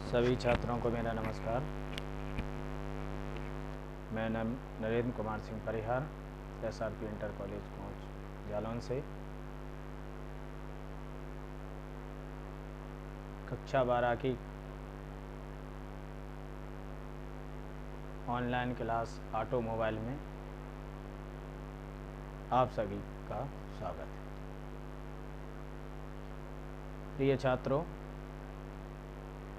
सभी छात्रों को मेरा नमस्कार। मैं Narendra Kumar Singh Parihar, SRP inter college coach Jalaun से कक्षा 12 की ऑनलाइन क्लास ऑटोमोबाइल में आप सभी का स्वागत है। प्रिय छात्रों,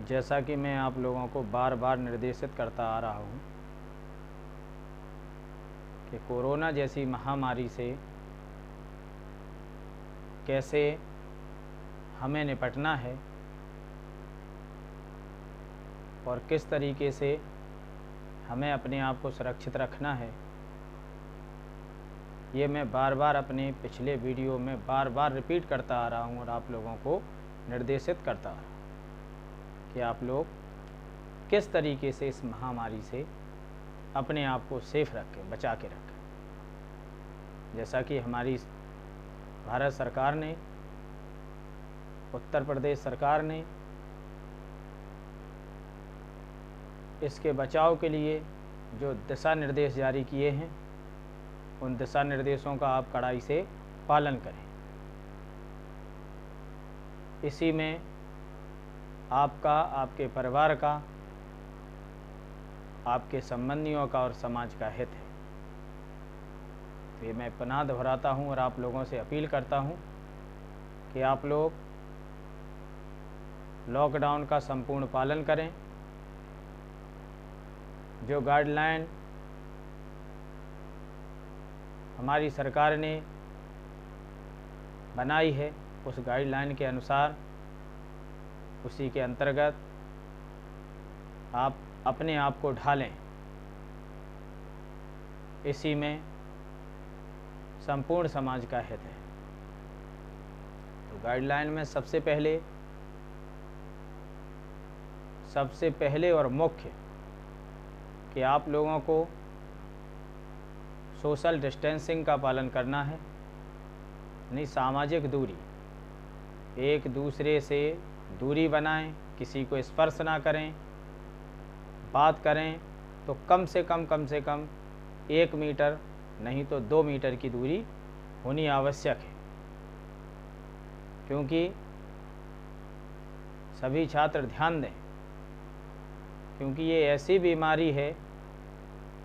जैसा कि मैं आप लोगों को बार बार निर्देशित करता आ रहा हूँ कि कोरोना जैसी महामारी से कैसे हमें निपटना है और किस तरीके से हमें अपने आप को सुरक्षित रखना है, ये मैं बार बार अपने पिछले वीडियो में बार बार रिपीट करता आ रहा हूँ और आप लोगों को निर्देशित करता आ रहा हूँ कि आप लोग किस तरीके से इस महामारी से अपने आप को सेफ रखें, बचा के रखें। जैसा कि हमारी भारत सरकार ने, उत्तर प्रदेश सरकार ने इसके बचाव के लिए जो दिशा निर्देश जारी किए हैं, उन दिशा निर्देशों का आप कड़ाई से पालन करें। इसी में आपका, आपके परिवार का, आपके संबंधियों का और समाज का हित है। तो ये मैं पुनः दोहराता हूँ और आप लोगों से अपील करता हूँ कि आप लोग लॉकडाउन का संपूर्ण पालन करें। जो गाइडलाइन हमारी सरकार ने बनाई है, उस गाइडलाइन के अनुसार, उसी के अंतर्गत आप अपने आप को ढालें। इसी में संपूर्ण समाज का हित है। तो गाइडलाइन में सबसे पहले और मुख्य कि आप लोगों को सोशल डिस्टेंसिंग का पालन करना है, यानी सामाजिक दूरी, एक दूसरे से दूरी बनाएं, किसी को स्पर्श ना करें। बात करें तो कम से कम 1 मीटर नहीं तो 2 मीटर की दूरी होनी आवश्यक है, क्योंकि सभी छात्र ध्यान दें, क्योंकि ये ऐसी बीमारी है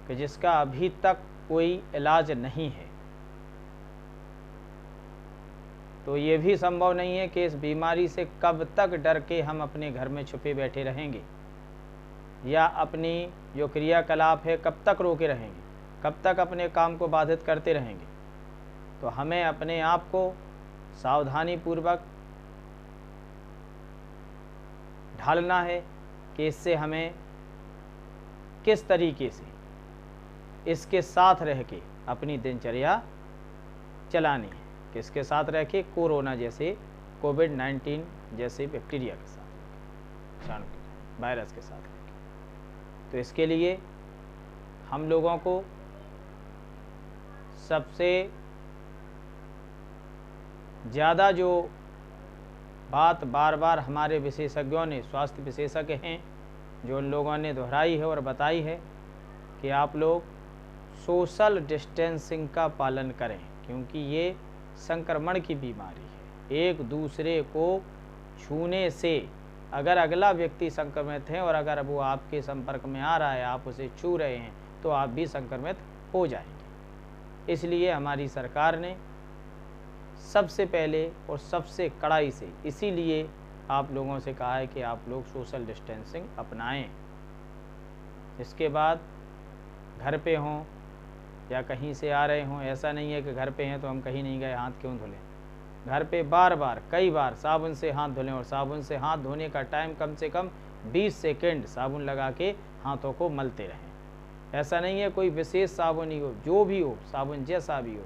कि जिसका अभी तक कोई इलाज नहीं है। तो ये भी संभव नहीं है कि इस बीमारी से कब तक डर के हम अपने घर में छुपे बैठे रहेंगे या अपनी जो क्रियाकलाप है कब तक रोके रहेंगे, कब तक अपने काम को बाधित करते रहेंगे। तो हमें अपने आप को सावधानी पूर्वक ढालना है कि इससे हमें किस तरीके से इसके साथ रह के अपनी दिनचर्या चलानी है। किसके साथ रह के? कोरोना जैसे, कोविड-19 जैसे बैक्टीरिया के साथ, वायरस के साथ रह के। तो इसके लिए हम लोगों को सबसे ज़्यादा जो बात बार बार हमारे विशेषज्ञों ने, स्वास्थ्य विशेषज्ञ हैं, जो उन लोगों ने दोहराई है और बताई है कि आप लोग सोशल डिस्टेंसिंग का पालन करें, क्योंकि ये संक्रमण की बीमारी है। एक दूसरे को छूने से अगर अगला व्यक्ति संक्रमित है और अगर वो आपके संपर्क में आ रहा है, आप उसे छू रहे हैं, तो आप भी संक्रमित हो जाएंगे। इसलिए हमारी सरकार ने सबसे पहले और सबसे कड़ाई से इसीलिए आप लोगों से कहा है कि आप लोग सोशल डिस्टेंसिंग अपनाएं। इसके बाद घर पे हों या कहीं से आ रहे हों, ऐसा नहीं है कि घर पे हैं तो हम कहीं नहीं गए, हाथ क्यों धुलें। घर पे बार बार, कई बार साबुन से हाथ धुलें, और साबुन से हाथ धोने का टाइम कम से कम 20 सेकेंड साबुन लगा के हाथों को मलते रहें। ऐसा नहीं है कोई विशेष साबुन ही हो, जो भी हो, साबुन जैसा भी हो,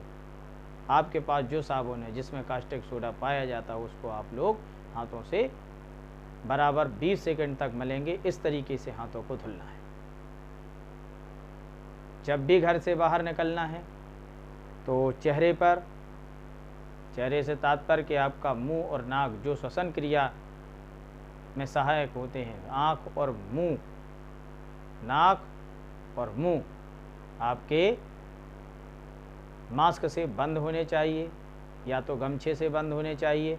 आपके पास जो साबुन है जिसमें कास्टिक सोडा पाया जाता है, उसको आप लोग हाथों से बराबर 20 सेकेंड तक मलेंगे। इस तरीके से हाथों को धुलना है। जब भी घर से बाहर निकलना है तो चेहरे से तात्पर्य कि आपका मुंह और नाक जो श्वसन क्रिया में सहायक होते हैं। आँख और मुंह, नाक और मुंह आपके मास्क से बंद होने चाहिए, या तो गमछे से बंद होने चाहिए,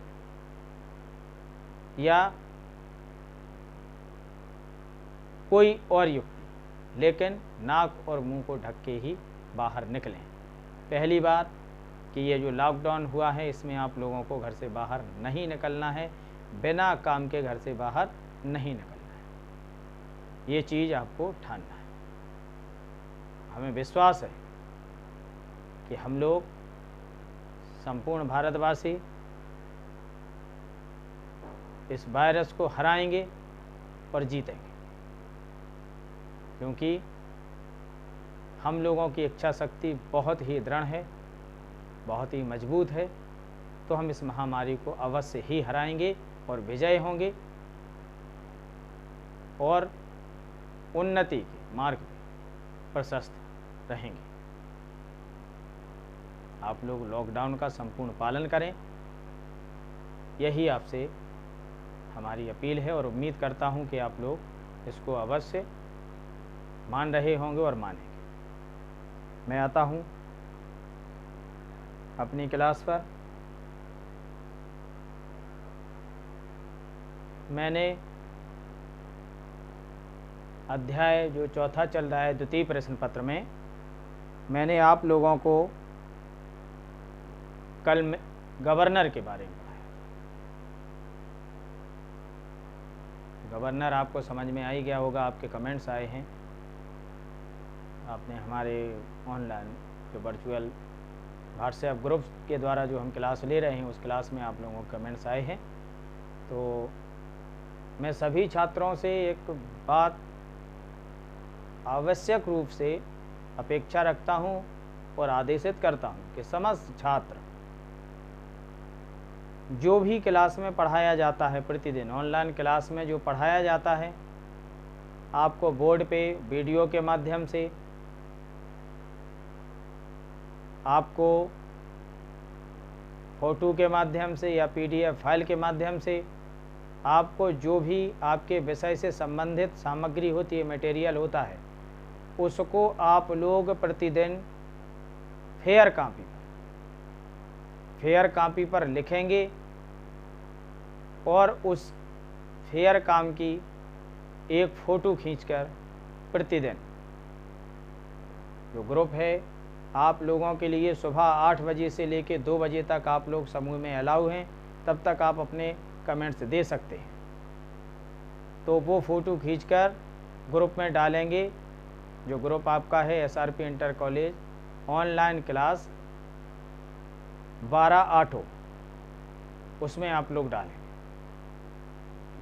या कोई और युक्ति, लेकिन नाक और मुंह को ढक के ही बाहर निकलें। पहली बात कि ये जो लॉकडाउन हुआ है इसमें आप लोगों को घर से बाहर नहीं निकलना है, बिना काम के घर से बाहर नहीं निकलना है, ये चीज़ आपको ठानना है। हमें विश्वास है कि हम लोग संपूर्ण भारतवासी इस वायरस को हराएंगे और जीतेंगे, क्योंकि हम लोगों की इच्छा शक्ति बहुत ही दृढ़ है, बहुत ही मजबूत है। तो हम इस महामारी को अवश्य ही हराएंगे और विजय होंगे और उन्नति के मार्ग में प्रशस्त रहेंगे। आप लोग लॉकडाउन का संपूर्ण पालन करें, यही आपसे हमारी अपील है, और उम्मीद करता हूं कि आप लोग इसको अवश्य मान रहे होंगे और मानेंगे। मैं आता हूं अपनी क्लास पर। मैंने अध्याय जो चौथा चल रहा है द्वितीय प्रश्न पत्र में, मैंने आप लोगों को कल गवर्नर के बारे में पढ़ाया। गवर्नर आपको समझ में आ ही गया होगा, आपके कमेंट्स आए हैं, आपने हमारे ऑनलाइन जो वर्चुअल व्हाट्सएप ग्रुप के द्वारा जो हम क्लास ले रहे हैं उस क्लास में आप लोगों के कमेंट्स आए हैं। तो मैं सभी छात्रों से एक बात आवश्यक रूप से अपेक्षा रखता हूं और आदेशित करता हूं कि समस्त छात्र जो भी क्लास में पढ़ाया जाता है, प्रतिदिन ऑनलाइन क्लास में जो पढ़ाया जाता है, आपको बोर्ड पे वीडियो के माध्यम से, आपको फ़ोटो के माध्यम से या PDF फाइल के माध्यम से, आपको जो भी आपके विषय से संबंधित सामग्री होती है, मटेरियल होता है, उसको आप लोग प्रतिदिन फेयर कापी पर लिखेंगे और उस फेयर काम की एक फ़ोटो खींचकर प्रतिदिन जो ग्रुप है आप लोगों के लिए सुबह 8 बजे से लेकर 2 बजे तक आप लोग समूह में अलाउ हैं, तब तक आप अपने कमेंट्स दे सकते हैं। तो वो फ़ोटो खींचकर ग्रुप में डालेंगे, जो ग्रुप आपका है SRP inter college online class 12/8, उसमें आप लोग डालेंगे,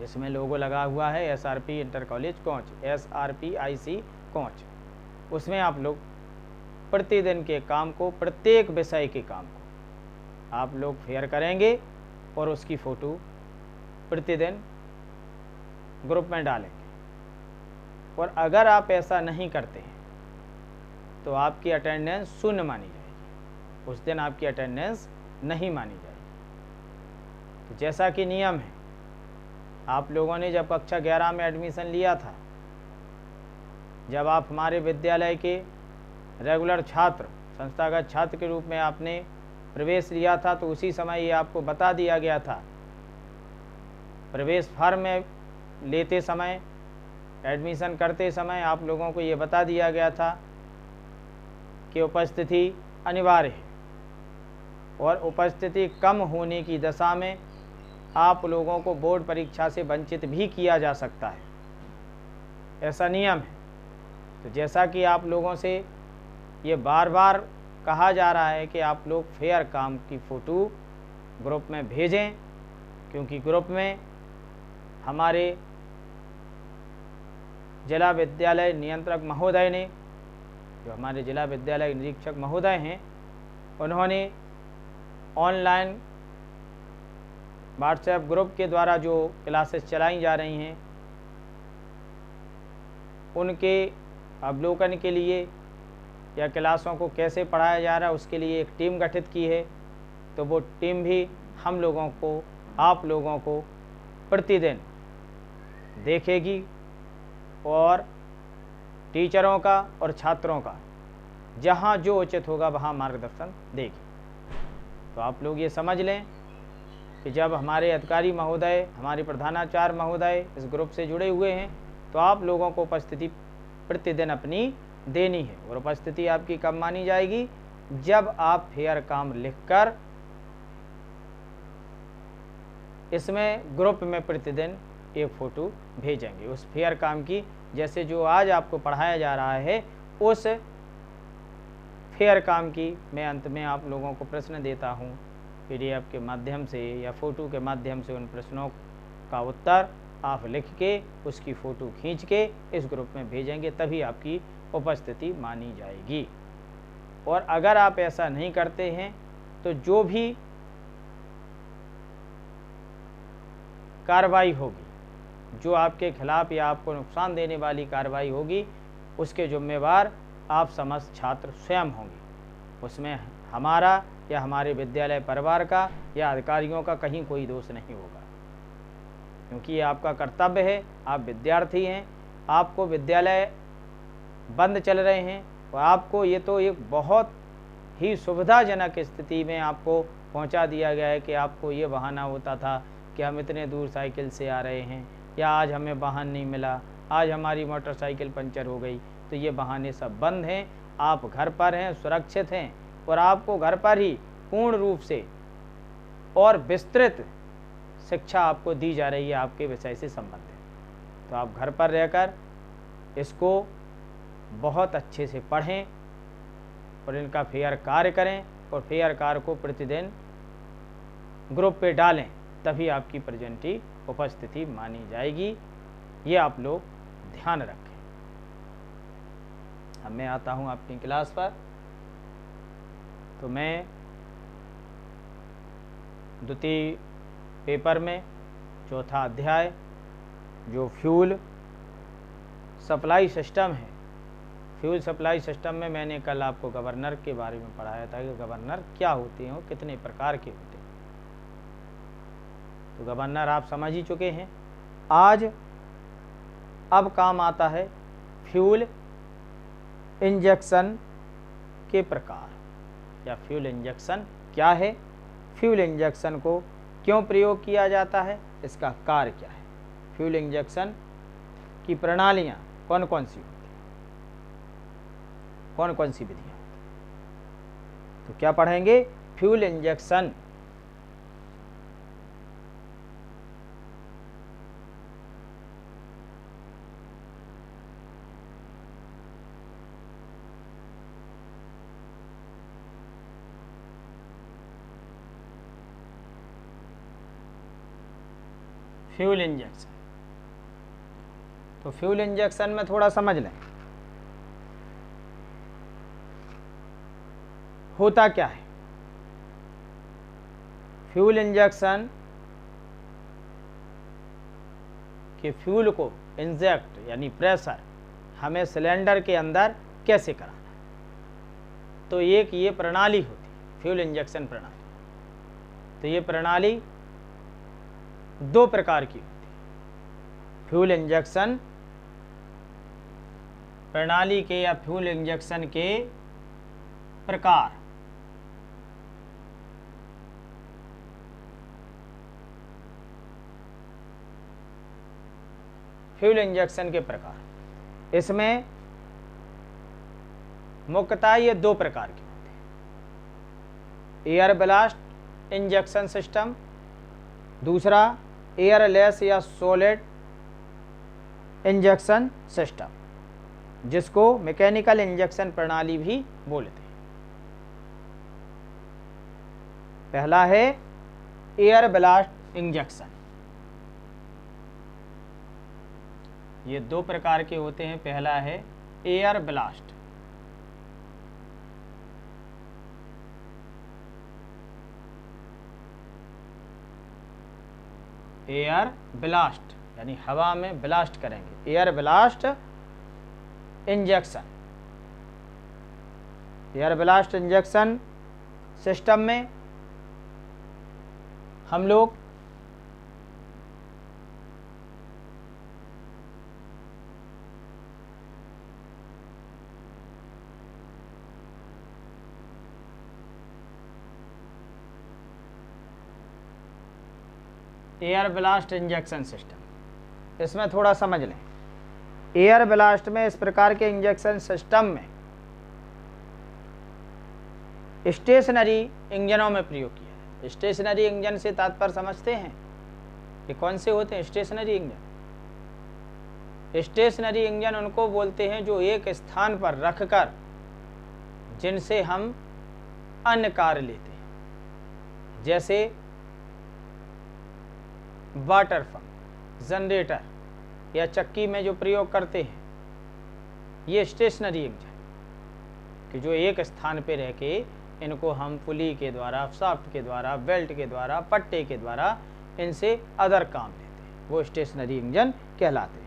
जिसमें लोगो लगा हुआ है SRP inter college Konch, SRPIC Konch. उसमें आप लोग प्रतिदिन के काम को, प्रत्येक विषय के काम को आप लोग फेयर करेंगे और उसकी फ़ोटो प्रतिदिन ग्रुप में डालेंगे। और अगर आप ऐसा नहीं करते हैं तो आपकी अटेंडेंस शून्य मानी जाएगी, उस दिन आपकी अटेंडेंस नहीं मानी जाएगी। तो जैसा कि नियम है, आप लोगों ने जब कक्षा 11 में एडमिशन लिया था, जब आप हमारे विद्यालय के रेगुलर छात्र, संस्थागत छात्र के रूप में आपने प्रवेश लिया था, तो उसी समय ये आपको बता दिया गया था, प्रवेश फॉर्म में लेते समय, एडमिशन करते समय आप लोगों को ये बता दिया गया था कि उपस्थिति अनिवार्य है, और उपस्थिति कम होने की दशा में आप लोगों को बोर्ड परीक्षा से वंचित भी किया जा सकता है, ऐसा नियम है। तो जैसा कि आप लोगों से ये बार बार कहा जा रहा है कि आप लोग फेयर काम की फ़ोटो ग्रुप में भेजें, क्योंकि ग्रुप में हमारे जिला विद्यालय नियंत्रक महोदय ने, जो हमारे जिला विद्यालय निरीक्षक महोदय हैं, उन्होंने ऑनलाइन व्हाट्सएप ग्रुप के द्वारा जो क्लासेस चलाई जा रही हैं उनके अवलोकन के लिए या क्लासों को कैसे पढ़ाया जा रहा है उसके लिए एक टीम गठित की है। तो वो टीम भी हम लोगों को, आप लोगों को प्रतिदिन देखेगी और टीचरों का और छात्रों का जहाँ जो उचित होगा वहाँ मार्गदर्शन देगी। तो आप लोग ये समझ लें कि जब हमारे अधिकारी महोदय, हमारे प्रधानाचार्य महोदय इस ग्रुप से जुड़े हुए हैं तो आप लोगों को उपस्थिति प्रतिदिन अपनी देनी है। और उपस्थिति आपकी कब मानी जाएगी? जब आप फेयर काम लिखकर इसमें ग्रुप में प्रतिदिन एक फ़ोटो भेजेंगे उस फेयर काम की। जैसे जो आज आपको पढ़ाया जा रहा है उस फेयर काम की मैं अंत में आप लोगों को प्रश्न देता हूँ PDF के माध्यम से या फ़ोटो के माध्यम से। उन प्रश्नों का उत्तर आप लिख के उसकी फ़ोटो खींच के इस ग्रुप में भेजेंगे, तभी आपकी उपस्थिति मानी जाएगी। और अगर आप ऐसा नहीं करते हैं तो जो भी कार्रवाई होगी, जो आपके खिलाफ या आपको नुकसान देने वाली कार्रवाई होगी, उसके जिम्मेवार आप समस्त छात्र स्वयं होंगे। उसमें हमारा या हमारे विद्यालय परिवार का या अधिकारियों का कहीं कोई दोष नहीं होगा, क्योंकि ये आपका कर्तव्य है। आप विद्यार्थी हैं, आपको विद्यालय बंद चल रहे हैं और आपको ये तो एक बहुत ही सुविधाजनक स्थिति में आपको पहुंचा दिया गया है कि आपको ये बहाना होता था कि हम इतने दूर साइकिल से आ रहे हैं, या आज हमें वाहन नहीं मिला, आज हमारी मोटरसाइकिल पंचर हो गई। तो ये बहाने सब बंद हैं। आप घर पर हैं, सुरक्षित हैं और आपको घर पर ही पूर्ण रूप से और विस्तृत शिक्षा आपको दी जा रही है आपके विषय से संबंधित। तो आप घर पर रहकर इसको बहुत अच्छे से पढ़ें और इनका फेयर कार्य करें और फेयर कार्य को प्रतिदिन ग्रुप पे डालें, तभी आपकी प्रेजेंटी उपस्थिति मानी जाएगी। ये आप लोग ध्यान रखें। अब मैं आता हूँ आपकी क्लास पर। तो मैं द्वितीय पेपर में चौथा अध्याय जो फ्यूल सप्लाई सिस्टम है, फ्यूल सप्लाई सिस्टम में मैंने कल आपको गवर्नर के बारे में पढ़ाया था कि गवर्नर क्या होते हैं और कितने प्रकार के होते हैं। तो गवर्नर आप समझ ही चुके हैं। आज अब काम आता है फ्यूल इंजेक्शन के प्रकार, या फ्यूल इंजेक्शन क्या है, फ्यूल इंजेक्शन को क्यों प्रयोग किया जाता है, इसका कार्य क्या है, फ्यूल इंजेक्शन की प्रणालियाँ कौन कौन सी होती हैं, कौन कौन सी विधियाँ होती हैं। तो क्या पढ़ेंगे? Fuel injection. फ्यूल इंजेक्शन, तो फ्यूल इंजेक्शन में थोड़ा समझ लें होता क्या है। फ्यूल इंजेक्शन के फ्यूल को इंजेक्ट यानी प्रेशर हमें सिलेंडर के अंदर कैसे कराना है, तो एक ये प्रणाली होती है फ्यूल इंजेक्शन प्रणाली। तो ये प्रणाली दो प्रकार की होती है। फ्यूल इंजेक्शन प्रणाली के या फ्यूल इंजेक्शन के प्रकार। फ्यूल इंजेक्शन के प्रकार, इसमें मुख्यतः ये दो प्रकार के होते हैं। एयर ब्लास्ट इंजेक्शन सिस्टम, दूसरा एयरलेस या सॉलिड इंजेक्शन सिस्टम, जिसको मैकेनिकल इंजेक्शन प्रणाली भी बोलते हैं। पहला है एयर ब्लास्ट इंजेक्शन। ये दो प्रकार के होते हैं। पहला है एयर ब्लास्ट, एयर ब्लास्ट यानी हवा में ब्लास्ट करेंगे, air blast injection. Air blast injection system में हम लोग एयर ब्लास्ट इंजेक्शन सिस्टम। इसमें थोड़ा समझ लें। एयर ब्लास्ट में इस प्रकार के इंजेक्शन सिस्टम में स्टेशनरी इंजनों में प्रयोग किया है। स्टेशनरी इंजन से तात्पर्य समझते हैं ये कौन से होते हैं? Stationary engine. स्टेशनरी इंजन उनको बोलते हैं जो एक स्थान पर रखकर जिनसे हम अन्य कार्य लेते हैं, जैसे वाटर पंप, जनरेटर या चक्की में जो प्रयोग करते हैं, ये स्टेशनरी इंजन कि जो एक स्थान पे रह के इनको हम पुली के द्वारा, शाफ्ट के द्वारा, बेल्ट के द्वारा, पट्टे के द्वारा इनसे अदर काम लेते हैं, वो स्टेशनरी इंजन कहलाते हैं।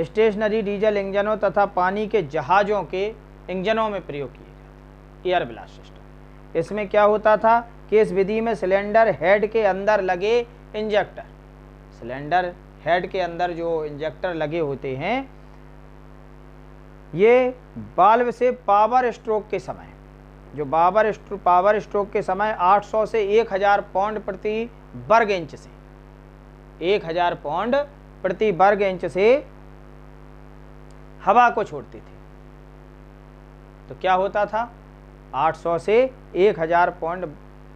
स्टेशनरी डीजल इंजनों तथा पानी के जहाज़ों के इंजनों में प्रयोग किए जाते एयर ब्लास्ट सिस्टम। इसमें क्या होता था कि इस विधि में सिलेंडर हेड के अंदर लगे इंजेक्टर, सिलेंडर हेड के अंदर जो इंजेक्टर लगे होते हैं, ये वाल्व से पावर स्ट्रोक के समय, जो पावर स्ट्रोक के समय 800 से 1000 पाउंड प्रति वर्ग इंच से 1000 पाउंड प्रति वर्ग इंच से हवा को छोड़ते थे। तो क्या होता था? 800 से 1000 पाउंड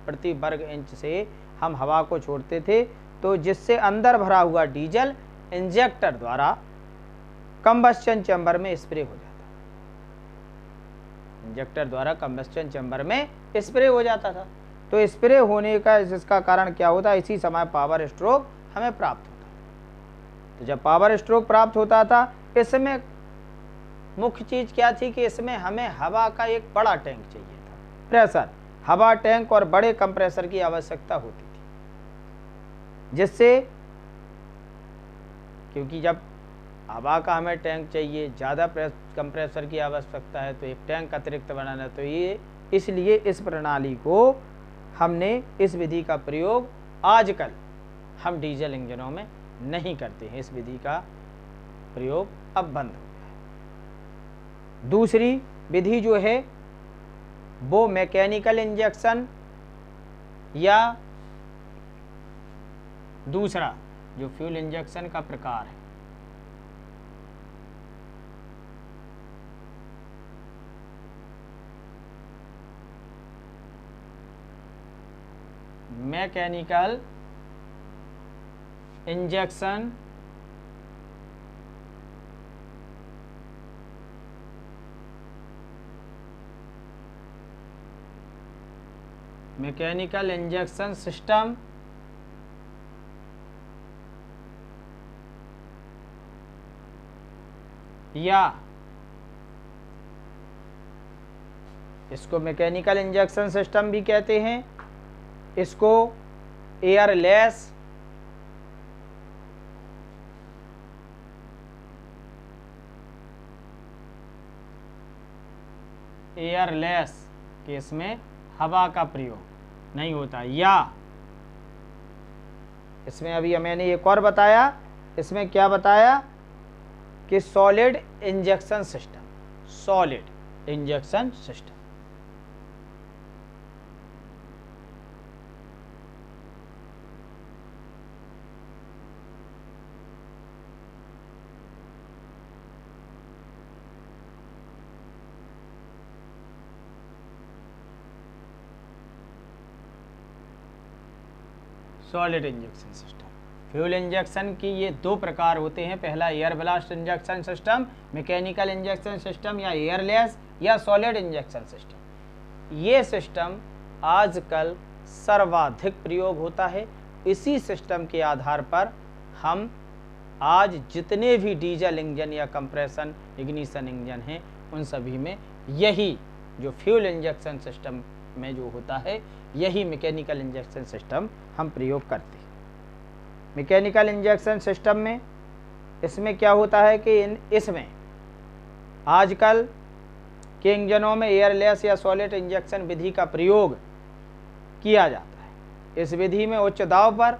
प्रति वर्ग इंच से हम हवा को छोड़ते थे, तो जिससे अंदर भरा हुआ डीजल इंजेक्टर द्वारा कंबस्शन चैम्बर में स्प्रे हो जाता, इंजेक्टर द्वारा कंबस्शन चैम्बर में स्प्रे हो जाता था। तो स्प्रे होने का इसका कारण क्या होता? इसी समय पावर स्ट्रोक हमें प्राप्त होता। तो जब पावर स्ट्रोक प्राप्त होता था, इसमें मुख्य चीज क्या थी कि इसमें हमें हवा का एक बड़ा टैंक चाहिए था, प्रेशर, हवा टैंक और बड़े कंप्रेसर की आवश्यकता होती थी, जिससे, क्योंकि जब हवा का हमें टैंक चाहिए, ज़्यादा कंप्रेसर की आवश्यकता है, तो एक टैंक अतिरिक्त बनाना, तो ये इसलिए इस प्रणाली को हमने, इस विधि का प्रयोग आजकल हम डीजल इंजनों में नहीं करते हैं। इस विधि का प्रयोग अब बंद हो गया है। दूसरी विधि जो है वो मैकेनिकल इंजेक्शन या दूसरा जो फ्यूल इंजेक्शन का प्रकार है। मैकेनिकल इंजेक्शन सिस्टम या इसको मैकेनिकल इंजेक्शन सिस्टम भी कहते हैं, इसको एयरलेस केस में हवा का प्रयोग नहीं होता, या इसमें अभी मैंने एक और बताया, इसमें क्या बताया कि solid injection system, solid injection system. Solid injection system, fuel injection की ये दो प्रकार होते हैं। पहला air blast injection system, mechanical injection system या एयरलेस या सॉलिड इंजेक्शन सिस्टम। ये सिस्टम आजकल सर्वाधिक प्रयोग होता है। इसी सिस्टम के आधार पर हम आज जितने भी डीजल इंजन या कंप्रेशन इग्निशन इंजन हैं, उन सभी में यही जो फ्यूल इंजेक्शन सिस्टम में जो होता है, यही मैकेनिकल इंजेक्शन सिस्टम हम प्रयोग करते हैं। मैकेनिकल इंजेक्शन सिस्टम में इसमें क्या होता है कि इसमें आजकल के इंजनों में एयरलेस या सॉलिड इंजेक्शन विधि का प्रयोग किया जाता है। इस विधि में उच्च दाब पर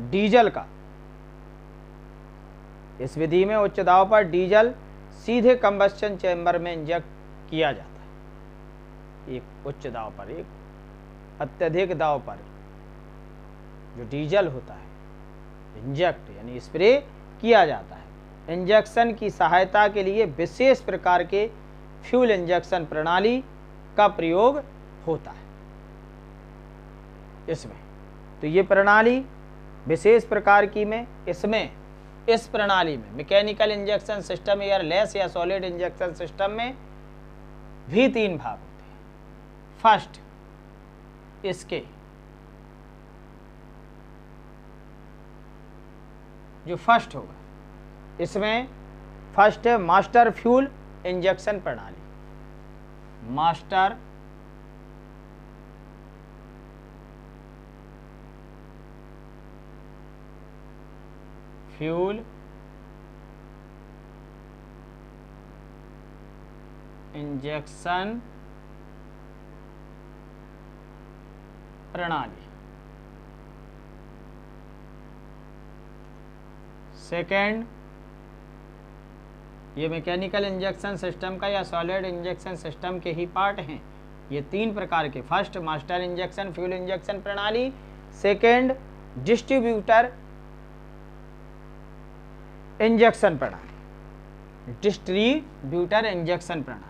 डीजल का, इस विधि में उच्च दाब पर डीजल सीधे कंबस्शन चैम्बर में इंजेक्ट किया जाता है। एक उच्च दाब पर, एक अत्यधिक दाब पर जो डीजल होता है इंजेक्ट यानी स्प्रे किया जाता है। इंजेक्शन की सहायता के लिए विशेष प्रकार के फ्यूल इंजेक्शन प्रणाली का प्रयोग होता है इसमें। तो ये प्रणाली विशेष प्रकार की में इसमें इस प्रणाली में मैकेनिकल इंजेक्शन सिस्टम एयरलेस या सॉलिड इंजेक्शन सिस्टम में भी 3 भाग होते हैं। फर्स्ट, इसके जो फर्स्ट होगा इसमें फर्स्ट है मास्टर फ्यूल इंजेक्शन प्रणाली। मास्टर फ्यूल इंजेक्शन प्रणाली। सेकेंड, ये मैकेनिकल इंजेक्शन सिस्टम का या सॉलिड इंजेक्शन सिस्टम के ही पार्ट हैं। ये 3 प्रकार के, first master injection fuel injection प्रणाली, सेकेंड डिस्ट्रीब्यूटर इंजेक्शन प्रणाली, डिस्ट्रीब्यूटर इंजेक्शन प्रणाली।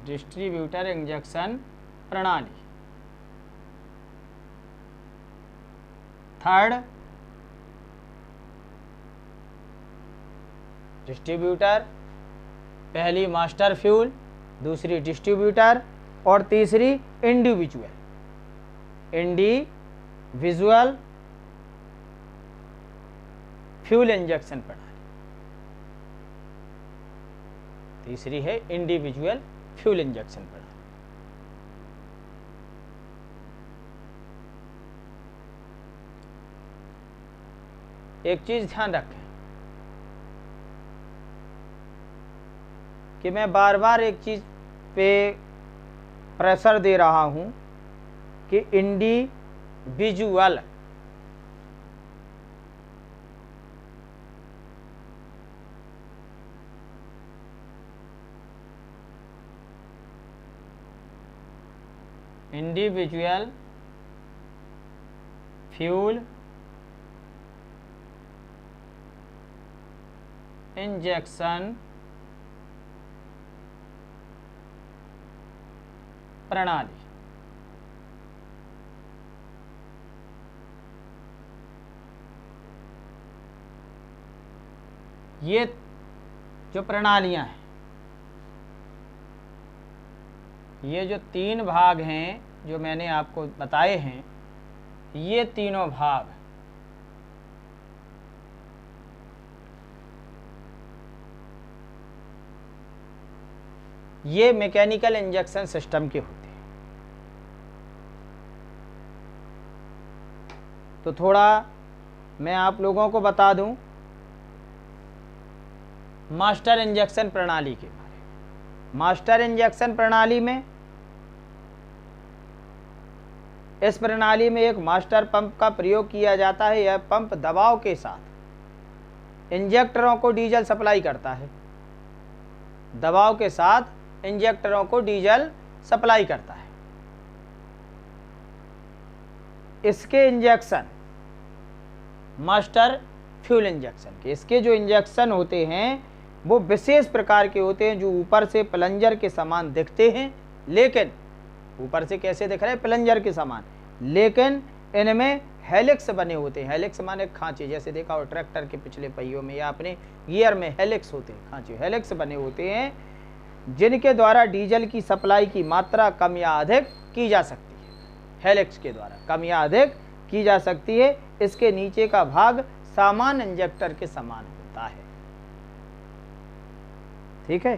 डिस्ट्रीब्यूटर इंजेक्शन प्रणाली। थर्ड, डिस्ट्रीब्यूटर, पहली मास्टर फ्यूल, दूसरी डिस्ट्रीब्यूटर और तीसरी इंडिविजुअल फ्यूल इंजेक्शन प्रणाली। तीसरी है इंडिविजुअल फ्यूल इंजेक्शन प्रणाली। एक चीज ध्यान रखें कि मैं बार बार एक चीज पे प्रेशर दे रहा हूं कि इंडिविजुअल फ्यूल इंजेक्शन प्रणाली। ये जो प्रणालियां हैं, ये जो 3 भाग हैं जो मैंने आपको बताए हैं, ये तीनों भाग ये मैकेनिकल इंजेक्शन सिस्टम के होते हैं। तो थोड़ा मैं आप लोगों को बता दूं मास्टर इंजेक्शन प्रणाली के बारे में। मास्टर इंजेक्शन प्रणाली में, इस प्रणाली में एक मास्टर पंप का प्रयोग किया जाता है। यह पंप दबाव के साथ इंजेक्टरों को डीजल सप्लाई करता है। दबाव के साथ इंजेक्टरों को डीजल सप्लाई करता है। इसके इंजेक्शन मास्टर फ्यूल इंजेक्शन के, इसके जो इंजेक्शन होते हैं वो विशेष प्रकार के होते हैं, जो ऊपर से प्लंजर के समान दिखते हैं, लेकिन ऊपर से कैसे दिख रहे हैं? प्लंजर के समान, लेकिन इनमें हेलिक्स बने होते हैं। हेलिक्स माने खांचे, जैसे देखा हो ट्रैक्टर के पिछले पहियों में या अपने गियर में हेलिक्स होते हैं, खांचे हेलिक्स बने होते हैं, जिनके द्वारा डीजल की सप्लाई की मात्रा कम या अधिक की जा सकती है। हेलिक्स के द्वारा कम या अधिक की जा सकती है। इसके नीचे का भाग सामान्य इंजेक्टर के समान होता है। ठीक है,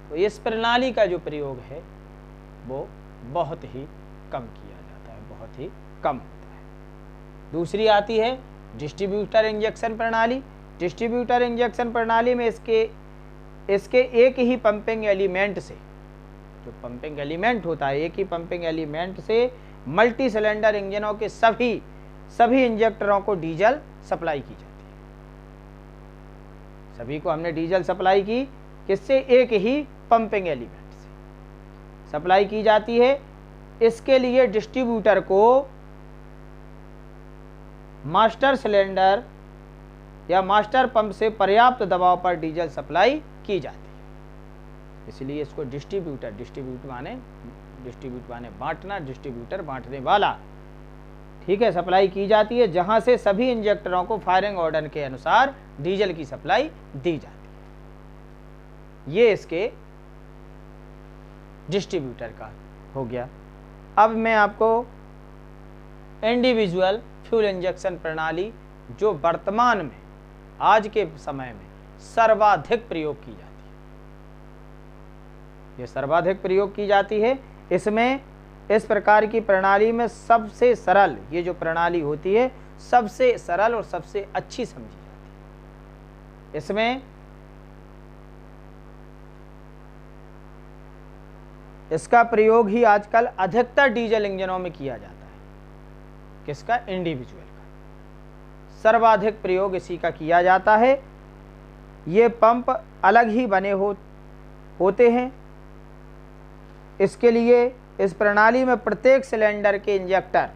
तो इस प्रणाली का जो प्रयोग है वो बहुत ही कम किया जाता है, बहुत ही कम होता है। दूसरी आती है डिस्ट्रीब्यूटर इंजेक्शन प्रणाली। डिस्ट्रीब्यूटर इंजेक्शन प्रणाली में इसके एक ही पंपिंग एलिमेंट से, जो पंपिंग एलिमेंट होता है, एक ही पंपिंग एलिमेंट से मल्टी सिलेंडर इंजनों के सभी इंजेक्टरों को डीजल सप्लाई की जाती है। सभी को हमने डीजल सप्लाई की, किससे? एक ही पंपिंग एलिमेंट से सप्लाई की जाती है। इसके लिए डिस्ट्रीब्यूटर को मास्टर सिलेंडर या मास्टर पंप से पर्याप्त दबाव पर डीजल सप्लाई की जाती है। इसलिए इसको डिस्ट्रीब्यूट माने बांटना, डिस्ट्रीब्यूटर बांटने वाला, ठीक है, सप्लाई की जाती है, जहां से सभी इंजेक्टरों को फायरिंग ऑर्डर के अनुसार डीजल की सप्लाई दी जाती है। ये इसके डिस्ट्रीब्यूटर का हो गया। अब मैं आपको इंडिविजुअल फ्यूल इंजेक्शन प्रणाली, जो वर्तमान में आज के समय में सर्वाधिक प्रयोग की जाती है, ये सर्वाधिक प्रयोग की जाती है। इसमें इस प्रकार की प्रणाली में सबसे सरल, ये जो प्रणाली होती है सबसे सरल और सबसे अच्छी समझी जाती है। इसमें इसका प्रयोग ही आजकल अधिकतर डीजल इंजनों में किया जाता है। किसका? इंडिविजुअल का सर्वाधिक प्रयोग इसी का किया जाता है। ये पंप अलग ही बने होते हैं। इसके लिए इस प्रणाली में प्रत्येक सिलेंडर के इंजेक्टर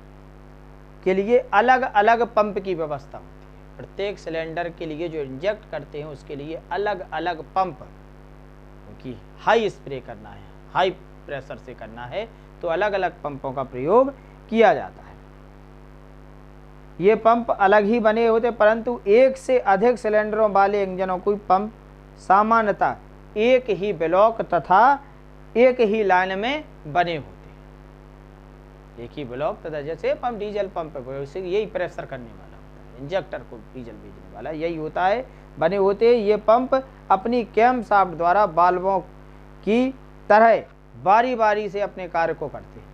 के लिए अलग अलग पंप की व्यवस्था होती है। प्रत्येक सिलेंडर के लिए जो इंजेक्ट करते हैं उसके लिए अलग अलग पंप, क्योंकि हाई स्प्रे करना है, हाई प्रेशर से करना है, तो अलग अलग पंपों का प्रयोग किया जाता है। ये पंप अलग ही बने होते, परंतु एक से अधिक सिलेंडरों वाले इंजनों को पंप सामान्यतः एक ही ब्लॉक तथा एक ही लाइन में बने होते हैं। एक ही ब्लॉक तथा, जैसे पंप डीजल पंप है, यही प्रेशर करने वाला होता है, इंजेक्टर को डीजल भेजने वाला यही होता है, बने होते हैं। ये पंप अपनी कैम शाफ्ट द्वारा वाल्वों की तरह बारी बारी से अपने कार्य को करते हैं।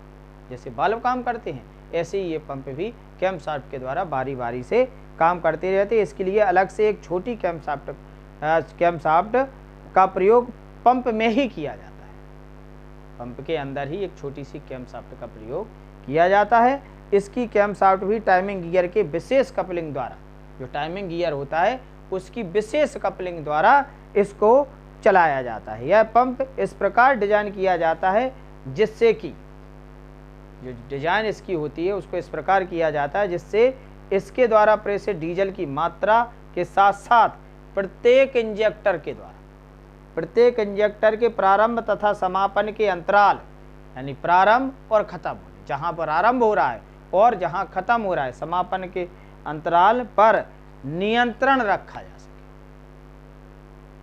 जैसे वाल्व काम करते हैं, ऐसे ही ये पंप भी कैम शाफ्ट के द्वारा बारी बारी से काम करते रहते हैं। इसके लिए अलग से एक छोटी कैम शाफ्ट का प्रयोग पंप में ही किया जाता है। पंप के अंदर ही एक छोटी सी कैम शाफ्ट का प्रयोग किया जाता है। इसकी कैम शाफ्ट भी टाइमिंग गियर के विशेष कपलिंग द्वारा, जो टाइमिंग गियर होता है उसकी विशेष कपलिंग द्वारा इसको चलाया जाता है। यह पंप इस प्रकार डिजाइन किया जाता है जिससे कि जो डिजाइन इसकी होती है उसको इस प्रकार किया जाता है जिससे इसके द्वारा प्रेषित डीजल की मात्रा के साथ साथ प्रत्येक इंजेक्टर के प्रारंभ तथा समापन के अंतराल, यानी प्रारंभ और खत्म होने, जहां पर आरंभ हो रहा है और जहां खत्म हो रहा है, समापन के अंतराल पर नियंत्रण रखा जा सके,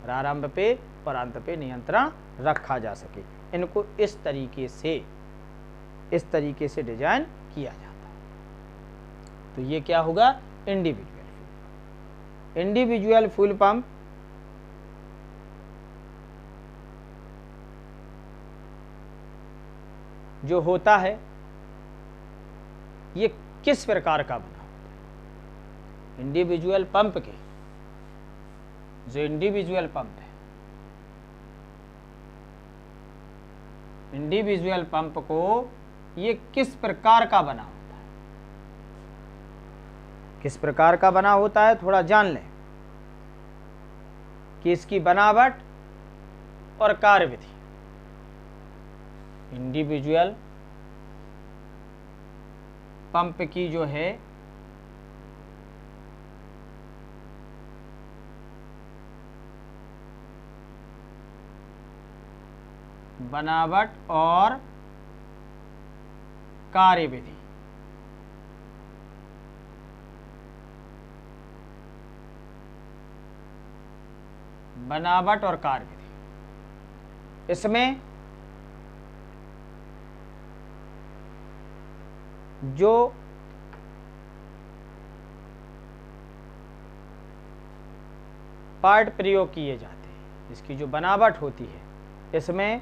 प्रारंभ पे और अंत पे नियंत्रण रखा जा सके। इनको इस तरीके से डिजाइन किया जाता है। तो ये क्या होगा? इंडिविजुअल फ्यूल पंप जो होता है ये किस प्रकार का बना होता है? इंडिविजुअल पंप के जो इंडिविजुअल पंप है, इंडिविजुअल पंप को ये किस प्रकार का बना होता है? किस प्रकार का बना होता है थोड़ा जान लें कि इसकी बनावट और कार्यविधि। इंडिविजुअल पंप की जो है बनावट और कार्यविधि। बनावट और कार्यविधि, इसमें जो पार्ट प्रयोग किए जाते हैं, इसकी जो बनावट होती है, इसमें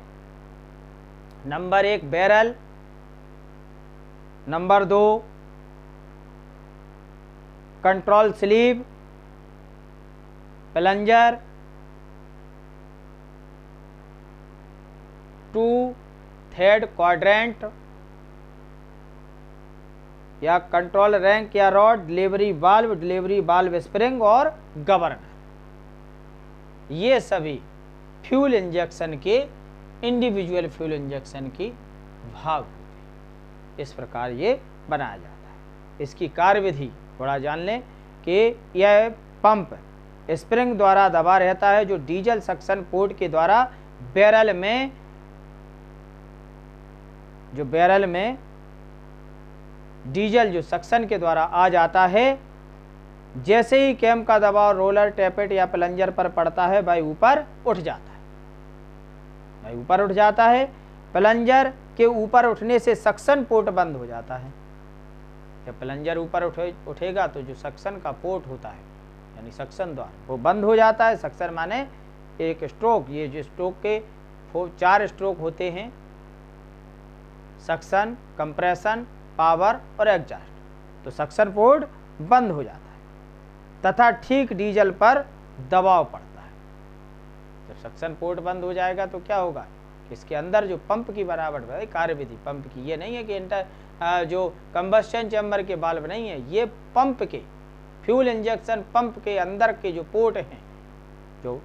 number 1 barrel, number 2 control sleeve, plunger to third quadrant या कंट्रोल रैंक या रॉड, डिलीवरी वाल्व स्प्रिंग और गवर्नर, ये सभी फ्यूल इंजेक्शन के इंडिविजुअल फ्यूल इंजेक्शन की भाग होते हैं। इस प्रकार ये बनाया जाता है। इसकी कार्यविधि थोड़ा जान लें कि यह पंप स्प्रिंग द्वारा दबा रहता है जो डीजल सक्शन पोर्ट के द्वारा बैरल में डीजल जो सक्शन के द्वारा आ जाता है। जैसे ही कैम का दबाव रोलर, टैपेट या प्लंजर पर पड़ता है वह ऊपर उठ जाता है। प्लंजर के ऊपर उठने से सक्शन पोर्ट बंद हो जाता है। जब प्लंजर ऊपर उठेगा तो जो सक्शन का पोर्ट होता है यानी सक्शन द्वार वो बंद हो जाता है। सक्शन माने एक स्ट्रोक, ये जो स्ट्रोक के 4 स्ट्रोक होते हैं, सक्शन, कंप्रेशन, पावर और एग्जॉस्ट। तो सक्शन पोर्ट बंद हो जाता है तथा ठीक डीजल पर दबाव पड़ता है। जब सक्शन पोर्ट बंद हो जाएगा तो क्या होगा, इसके अंदर जो पंप की बराबर कार्यविधि पंप की, ये नहीं है कि जो कंबस्शन चैम्बर के वाल्व नहीं है, ये पंप के फ्यूल इंजेक्शन पंप के अंदर के जो पोर्ट हैं, जो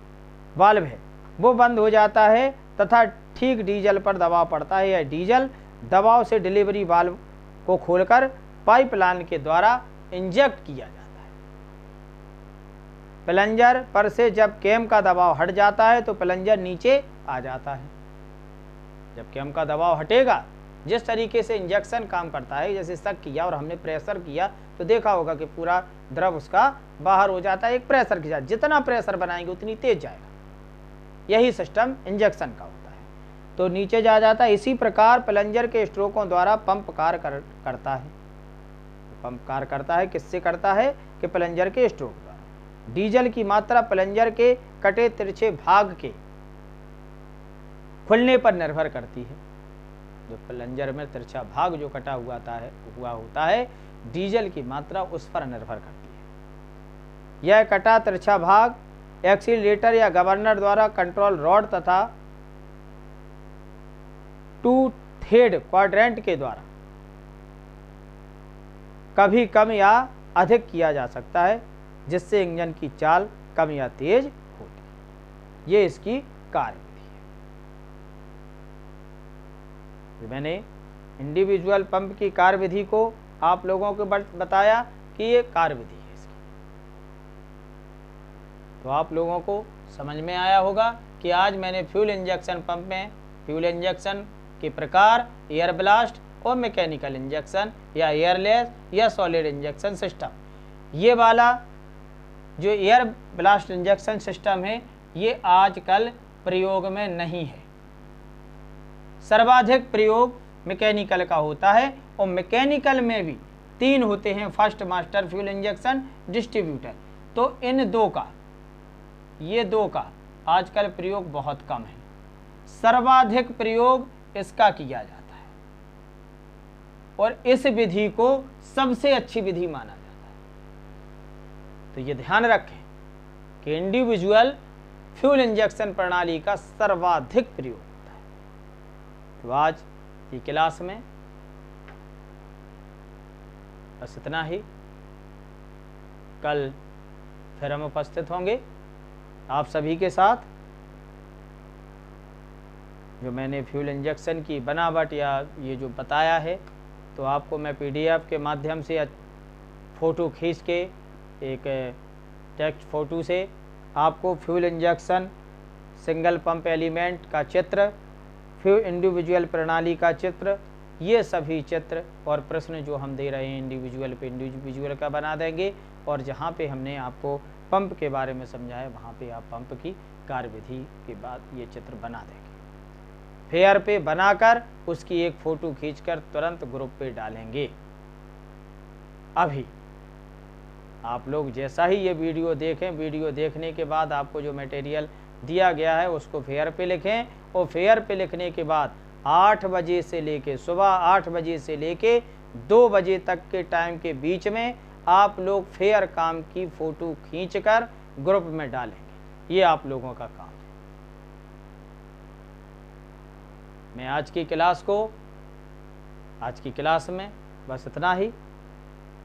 वाल्व है वो बंद हो जाता है तथा ठीक डीजल पर दबाव पड़ता है। यह डीजल दबाव से डिलीवरी वाल्व को खोलकर पाइपलाइन के द्वारा इंजेक्ट किया जाता है। प्लंजर पर से जब कैम का दबाव हट जाता है तो प्लंजर नीचे आ जाता है। जब कैम का दबाव हटेगा, जिस तरीके से इंजेक्शन काम करता है, जैसे सक किया और हमने प्रेशर किया तो देखा होगा कि पूरा द्रव उसका बाहर हो जाता है एक प्रेशर के साथ। जितना प्रेशर बनाएंगे उतनी तेज जाएगा। यही सिस्टम इंजेक्शन का होता है, तो नीचे जा जाता है। इसी प्रकार प्लंजर के स्ट्रोकों द्वारा पंप कार्य करता है। पंप कार्य करता है किससे करता है कि प्लंजर के स्ट्रोक द्वारा। डीजल की मात्रा प्लंजर के कटे तिरछे भाग के खुलने पर निर्भर करती है। जो प्लंजर में तिरछा भाग जो कटा हुआ होता है, डीजल की मात्रा उस पर निर्भर करती है। यह कटा तिरछा भाग एक्सीलरेटर या गवर्नर द्वारा कंट्रोल रॉड तथा 2/3 क्वाड्रेंट के द्वारा कभी कम या अधिक किया जा सकता है, जिससे इंजन की चाल कम या तेज होती है। ये इसकी कार्यविधि है। मैंने इंडिविजुअल पंप की कार्यविधि को आप लोगों को बताया कि ये कार्यविधि है इसकी। तो आप लोगों को समझ में आया होगा कि आज मैंने फ्यूल इंजेक्शन पंप में फ्यूल इंजेक्शन के प्रकार, एयर ब्लास्ट और मैकेनिकल इंजेक्शन या एयरलेस या सॉलिड इंजेक्शन सिस्टम, ये वाला जो एयर ब्लास्ट इंजेक्शन सिस्टम है ये आजकल प्रयोग में नहीं है। सर्वाधिक प्रयोग मैकेनिकल का होता है और मैकेनिकल में भी 3 होते हैं, first, master, fuel injection, distributor. तो इन ये दो का आजकल प्रयोग बहुत कम है। सर्वाधिक प्रयोग इसका किया जाता है और इस विधि को सबसे अच्छी विधि माना जाता है। तो ये ध्यान रखें कि इंडिविजुअल फ्यूल इंजेक्शन प्रणाली का सर्वाधिक प्रयोग होता है। तो आज की क्लास में बस इतना ही। कल फिर हम उपस्थित होंगे आप सभी के साथ। जो मैंने फ्यूल इंजेक्शन की बनावट या ये जो बताया है, तो आपको मैं PDF के माध्यम से फ़ोटो खींच के एक टेक्स्ट फ़ोटो से आपको fuel injection single pump element का चित्र, फ्यूल इंडिविजुअल प्रणाली का चित्र, ये सभी चित्र और प्रश्न जो हम दे रहे हैं इंडिविजुअल पे इंडिविजुअल का बना देंगे। और जहाँ पे हमने आपको पंप के बारे में समझाया वहाँ पे आप पंप की कार्यविधि के बाद ये चित्र बना देंगे। फेयर पे बनाकर उसकी एक फ़ोटो खींचकर तुरंत ग्रुप पे डालेंगे। अभी आप लोग जैसा ही ये वीडियो देखें, वीडियो देखने के बाद आपको जो मटेरियल दिया गया है उसको फेयर पे लिखें और फेयर पे लिखने के बाद 8 बजे से लेके सुबह 8 बजे से लेके 2 बजे तक के टाइम के बीच में आप लोग फेयर काम की फ़ोटो खींचकर ग्रुप में डालेंगे। ये आप लोगों का काम है। मैं आज की क्लास में बस इतना ही।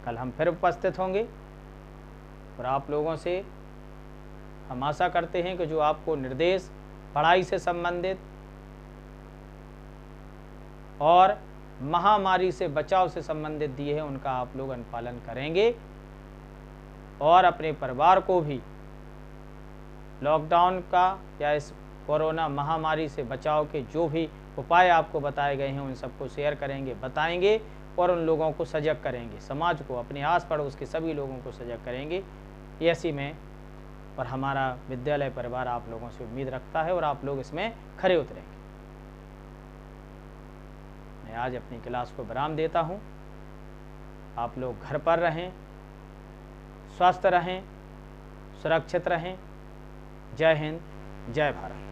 कल हम फिर उपस्थित होंगे और आप लोगों से हम आशा करते हैं कि जो आपको निर्देश पढ़ाई से संबंधित और महामारी से बचाव से संबंधित दिए हैं उनका आप लोग अनुपालन करेंगे और अपने परिवार को भी लॉकडाउन का या इस कोरोना महामारी से बचाव के जो भी उपाय आपको बताए गए हैं उन सबको शेयर करेंगे, बताएंगे और उन लोगों को सजग करेंगे। समाज को, अपने आस पड़ोस के सभी लोगों को सजग करेंगे। ऐसी में और हमारा विद्यालय परिवार आप लोगों से उम्मीद रखता है और आप लोग इसमें खरे उतरेंगे। मैं आज अपनी क्लास को विराम देता हूँ। आप लोग घर पर रहें, स्वस्थ रहें, सुरक्षित रहें। जय हिंद, जय भारत।